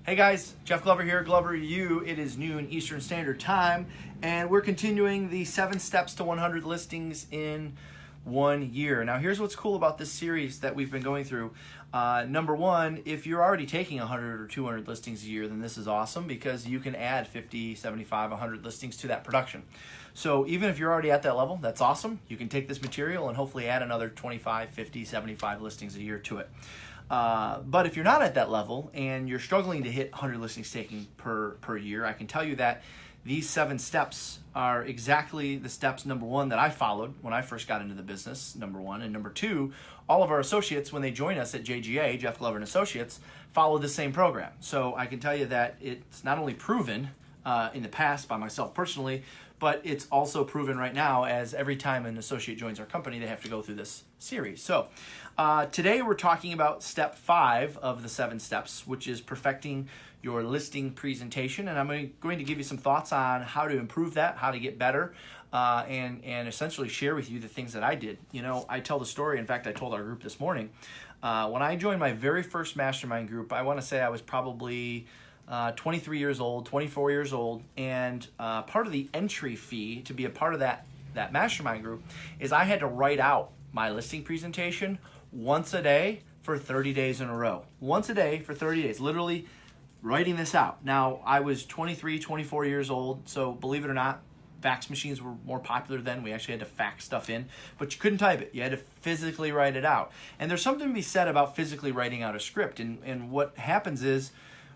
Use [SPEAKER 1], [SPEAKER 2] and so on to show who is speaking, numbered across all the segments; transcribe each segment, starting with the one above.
[SPEAKER 1] Hey guys, Jeff Glover here, Glover You. It is noon Eastern Standard Time, and we're continuing the 7 steps to 100 listings in 1 year. Now here's what's cool about this series that we've been going through. Number one, if you're already taking 100 or 200 listings a year, then this is awesome because you can add 50, 75, 100 listings to that production. So even if you're already at that level, that's awesome. You can take this material and hopefully add another 25, 50, 75 listings a year to it. But if you're not at that level and you're struggling to hit 100 listings taking per year, I can tell you that these 7 steps are exactly the steps, number one, that I followed when I first got into the business, number one. And number two, all of our associates, when they join us at JGA, Jeff Glover and Associates, follow the same program. So I can tell you that it's not only proven in the past by myself personally, but it's also proven right now as every time an associate joins our company, they have to go through this series. So today we're talking about step 5 of the 7 steps, which is perfecting your listing presentation. And I'm going to give you some thoughts on how to improve that, how to get better, and essentially share with you the things that I did. You know, I tell the story. In fact, I told our group this morning. When I joined my very first mastermind group, I want to say I was probably 23 years old, 24 years old, and part of the entry fee to be a part of that mastermind group is I had to write out my listing presentation once a day for 30 days in a row. Once a day for 30 days, literally writing this out. Now, I was 23, 24 years old, so believe it or not, fax machines were more popular then. We actually had to fax stuff in, but you couldn't type it. You had to physically write it out. And there's something to be said about physically writing out a script. And what happens is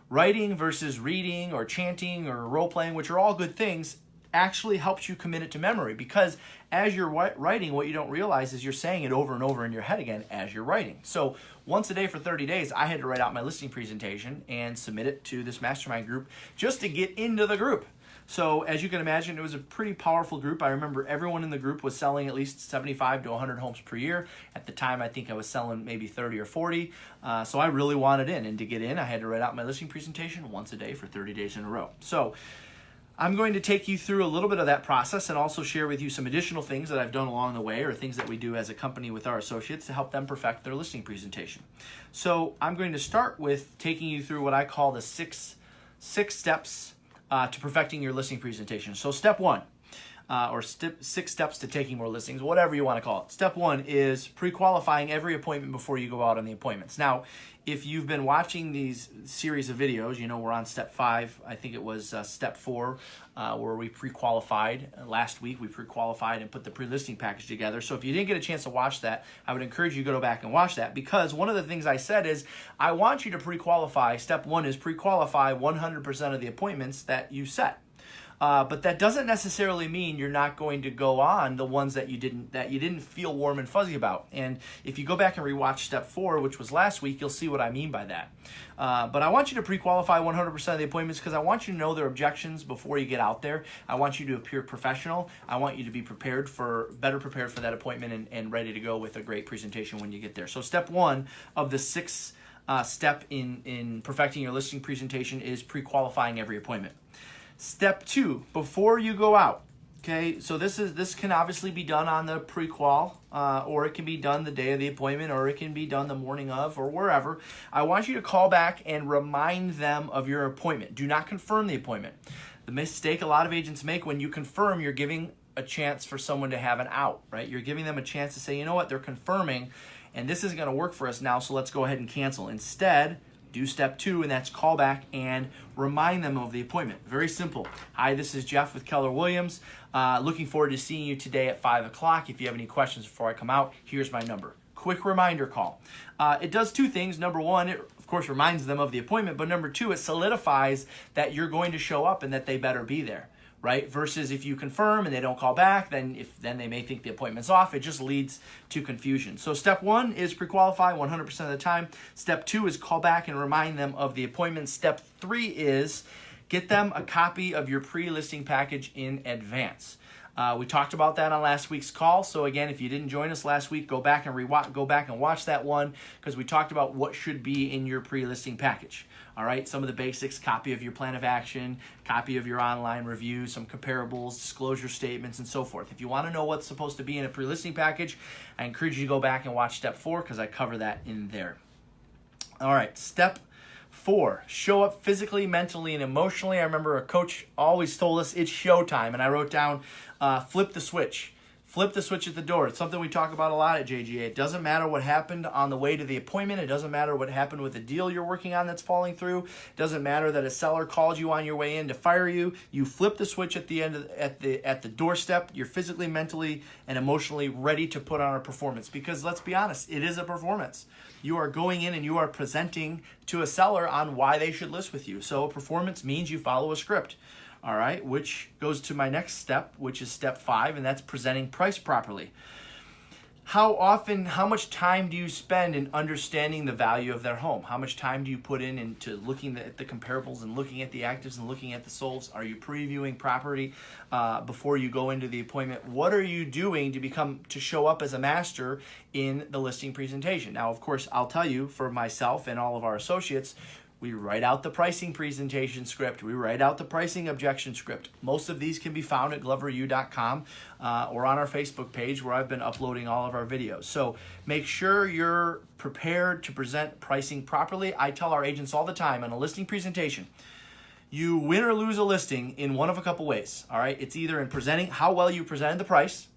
[SPEAKER 1] writing versus reading or chanting or role-playing, which are all good things, actually helps you commit it to memory, because as you're writing, what you don't realize is you're saying it over and over in your head again as you're writing. So once a day for 30 days, I had to write out my listing presentation and submit it to this mastermind group just to get into the group. So as you can imagine, it was a pretty powerful group. I remember everyone in the group was selling at least 75 to 100 homes per year. At the time, I think I was selling maybe 30 or 40. So I really wanted in. And to get in, I had to write out my listing presentation once a day for 30 days in a row. So I'm going to take you through a little bit of that process and also share with you some additional things that I've done along the way, or things that we do as a company with our associates to help them perfect their listing presentation. So I'm going to start with taking you through what I call the six steps to perfecting your listing presentation. So step 1, or 6 steps to taking more listings, whatever you want to call it. Step 1 is pre-qualifying every appointment before you go out on the appointments. Now, if you've been watching these series of videos, you know we're on step 5. I think it was step 4 where we pre-qualified. Last week we pre-qualified and put the pre-listing package together. So if you didn't get a chance to watch that, I would encourage you to go back and watch that, because one of the things I said is I want you to pre-qualify. Step 1 is pre-qualify 100% of the appointments that you set. But that doesn't necessarily mean you're not going to go on the ones that you didn't feel warm and fuzzy about. And if you go back and rewatch step 4, which was last week, you'll see what I mean by that. But I want you to pre-qualify 100% of the appointments because I want you to know their objections before you get out there. I want you to appear professional. I want you to be better prepared for that appointment and ready to go with a great presentation when you get there. So step 1 of the 6 step in perfecting your listing presentation is pre-qualifying every appointment. Step 2, before you go out, okay, so this can obviously be done on the pre-qual, or it can be done the day of the appointment, or it can be done the morning of, or wherever. I want you to call back and remind them of your appointment. Do not confirm the appointment. The mistake a lot of agents make when you confirm, you're giving a chance for someone to have an out, right? You're giving them a chance to say, you know what, they're confirming, and this isn't going to work for us now, so let's go ahead and cancel. Instead, do step 2, and that's call back and remind them of the appointment. Very simple. Hi, this is Jeff with Keller Williams. Looking forward to seeing you today at 5 o'clock. If you have any questions before I come out, here's my number. Quick reminder call. It does 2 things. Number 1, it of course reminds them of the appointment, but number 2, it solidifies that you're going to show up and that they better be there. Right? Versus if you confirm and they don't call back, then they may think the appointment's off. It just leads to confusion. So step 1 is pre-qualify 100% of the time. Step 2 is call back and remind them of the appointment. Step 3 is get them a copy of your pre-listing package in advance. We talked about that on last week's call. So again, if you didn't join us last week, go back and watch that one, because we talked about what should be in your pre-listing package. All right, some of the basics: copy of your plan of action, copy of your online review, some comparables, disclosure statements, and so forth. If you want to know what's supposed to be in a pre-listing package, I encourage you to go back and watch step 4, because I cover that in there. All right, step 4, show up physically, mentally, and emotionally. I remember a coach always told us it's showtime, and I wrote down flip the switch. Flip the switch at the door. It's something we talk about a lot at JGA. It doesn't matter what happened on the way to the appointment. It doesn't matter what happened with the deal you're working on that's falling through. It doesn't matter that a seller called you on your way in to fire you. You flip the switch at the end of at the doorstep. You're physically, mentally, and emotionally ready to put on a performance, because let's be honest, it is a performance. You are going in and you are presenting to a seller on why they should list with you. So a performance means you follow a script. All right, which goes to my next step, which is step 5, and that's presenting price properly. How much time do you spend in understanding the value of their home? How much time do you put into looking at the comparables and looking at the actives and looking at the solds? Are you previewing property before you go into the appointment? What are you doing to show up as a master in the listing presentation? Now, of course, I'll tell you, for myself and all of our associates, we write out the pricing presentation script. We write out the pricing objection script. Most of these can be found at gloveru.com or on our Facebook page, where I've been uploading all of our videos. So make sure you're prepared to present pricing properly. I tell our agents all the time on a listing presentation, you win or lose a listing in one of a couple ways. All right, it's either in presenting how well you presented the price,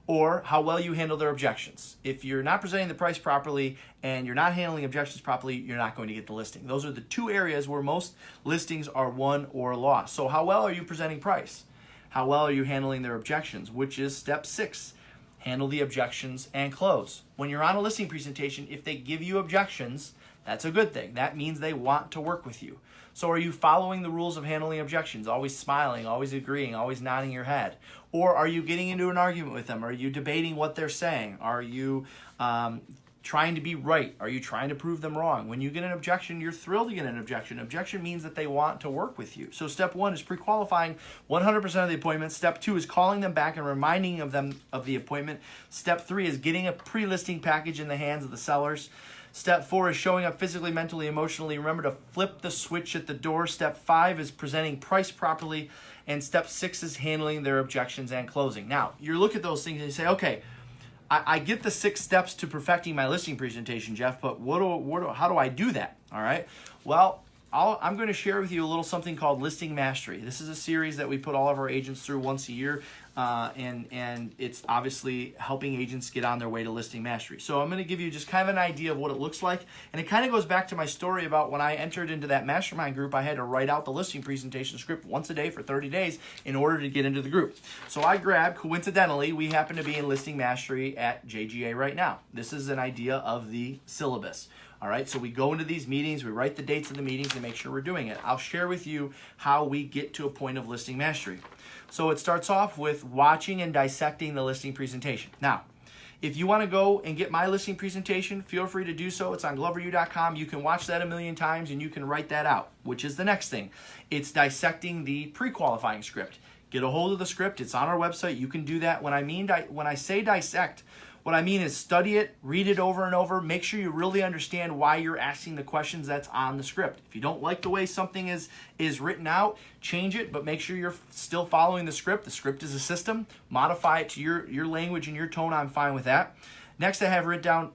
[SPEAKER 1] or how well you handle their objections. If you're not presenting the price properly and you're not handling objections properly, you're not going to get the listing. Those are the two areas where most listings are won or lost. So how well are you presenting price? How well are you handling their objections, which is step 6. Handle the objections and close. When you're on a listing presentation, if they give you objections, that's a good thing. That means they want to work with you. So are you following the rules of handling objections? Always smiling, always agreeing, always nodding your head? Or are you getting into an argument with them? Are you debating what they're saying? Are you trying to be right? Are you trying to prove them wrong? When you get an objection, you're thrilled to get an objection. Objection means that they want to work with you. So step 1 is pre-qualifying 100% of the appointments. Step 2 is calling them back and reminding them of the appointment. Step 3 is getting a pre-listing package in the hands of the sellers. Step 4 is showing up physically, mentally, emotionally. Remember to flip the switch at the door. Step 5 is presenting price properly. And step 6 is handling their objections and closing. Now, you look at those things and you say, okay, I get the 6 steps to perfecting my listing presentation, Jeff, but how do I do that? All right. Well, I'm going to share with you a little something called Listing Mastery. This is a series that we put all of our agents through once a year, and it's obviously helping agents get on their way to Listing Mastery. So I'm going to give you just kind of an idea of what it looks like, and it kind of goes back to my story about when I entered into that mastermind group. I had to write out the listing presentation script once a day for 30 days in order to get into the group. So I grabbed, coincidentally, we happen to be in Listing Mastery at JGA right now. This is an idea of the syllabus. All right, so we go into these meetings, we write the dates of the meetings to make sure we're doing it. I'll share with you how we get to a point of listing mastery. So it starts off with watching and dissecting the listing presentation. Now, if you want to go and get my listing presentation, feel free to do so. It's on gloveru.com. You can watch that a million times and you can write that out, which is the next thing. It's dissecting the pre-qualifying script. Get a hold of the script. It's on our website. You can do that. When I say dissect, what I mean is study it, read it over and over, make sure you really understand why you're asking the questions that's on the script. If you don't like the way something is written out, change it, but make sure you're still following the script. The script is a system. Modify it to your language and your tone. I'm fine with that. Next, I have written down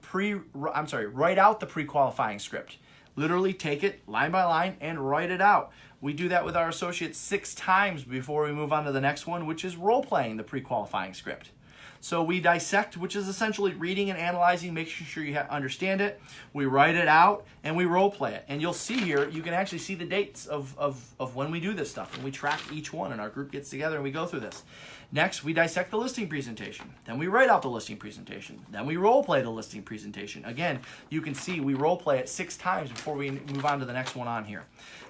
[SPEAKER 1] write out the pre-qualifying script. Literally take it line by line and write it out. We do that with our associates 6 times before we move on to the next one, which is role-playing the pre-qualifying script. So we dissect, which is essentially reading and analyzing, making sure you understand it. We write it out and we role play it. And you'll see here, you can actually see the dates of when we do this stuff. And we track each one, and our group gets together and we go through this. Next, we dissect the listing presentation. Then we write out the listing presentation. Then we role play the listing presentation. Again, you can see we role play it 6 times before we move on to the next one on here.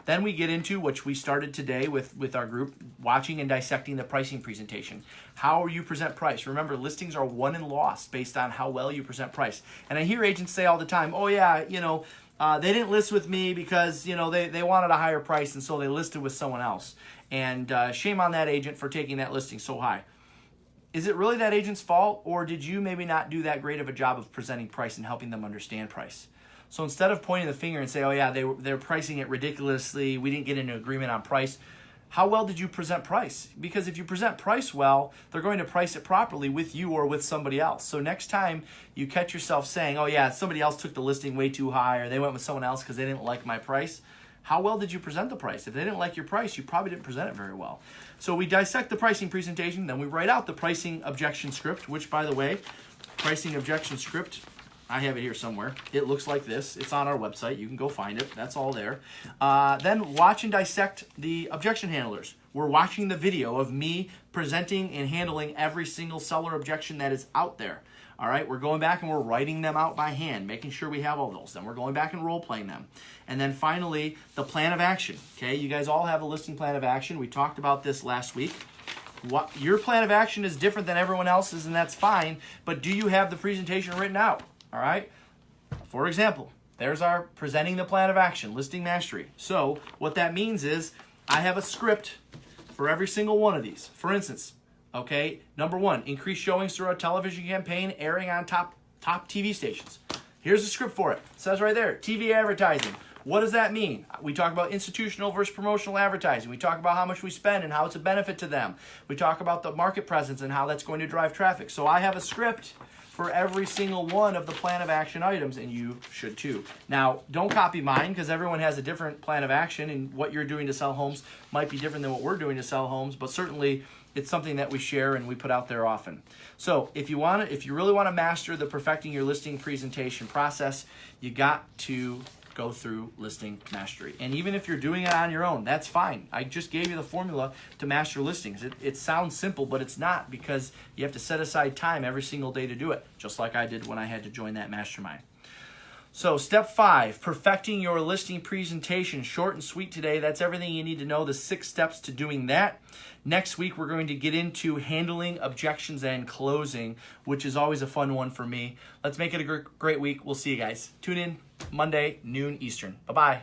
[SPEAKER 1] Then we get into, which we started today with our group, watching and dissecting the pricing presentation. How you present price. Remember, listings are won and lost based on how well you present price. And I hear agents say all the time, oh yeah, they didn't list with me because, they wanted a higher price, and so they listed with someone else. And shame on that agent for taking that listing so high. Is it really that agent's fault, or did you maybe not do that great of a job of presenting price and helping them understand price? So instead of pointing the finger and say, oh yeah, they're pricing it ridiculously, we didn't get into agreement on price, how well did you present price? Because if you present price well, they're going to price it properly with you or with somebody else. So next time you catch yourself saying, oh yeah, somebody else took the listing way too high, or they went with someone else because they didn't like my price, How well did you present the price? If they didn't like your price, you probably didn't present it very well. So we dissect the pricing presentation, then we write out the pricing objection script, which, by the way, pricing objection script, I have it here somewhere. It looks like this. It's on our website. You can go find it. That's all there. Then watch and dissect the objection handlers. We're watching the video of me presenting and handling every single seller objection that is out there. All right, we're going back and we're writing them out by hand, making sure we have all those. Then we're going back and role-playing them. And then finally, the plan of action. Okay, you guys all have a listing plan of action. We talked about this last week. Your plan of action is different than everyone else's, and that's fine, but do you have the presentation written out? All right, for example, there's our presenting the plan of action, listing mastery. So what that means is I have a script for every single one of these. For instance, okay, number 1, increase showings through our television campaign airing on top TV stations. Here's the script for it. It says right there, TV advertising. What does that mean? We talk about institutional versus promotional advertising. We talk about how much we spend and how it's a benefit to them. We talk about the market presence and how that's going to drive traffic. So I have a script for every single one of the plan of action items, and you should too. Now, don't copy mine, because everyone has a different plan of action, and what you're doing to sell homes might be different than what we're doing to sell homes, but certainly it's something that we share and we put out there often. So if you really want to master the perfecting your listing presentation process, you got to go through listing mastery. And even if you're doing it on your own, that's fine. I just gave you the formula to master listings. It sounds simple, but it's not, because you have to set aside time every single day to do it, just like I did when I had to join that mastermind. So step 5, perfecting your listing presentation. Short and sweet today. That's everything you need to know, the 6 steps to doing that. Next week, we're going to get into handling objections and closing, which is always a fun one for me. Let's make it a great week. We'll see you guys. Tune in Monday, noon Eastern. Bye-bye.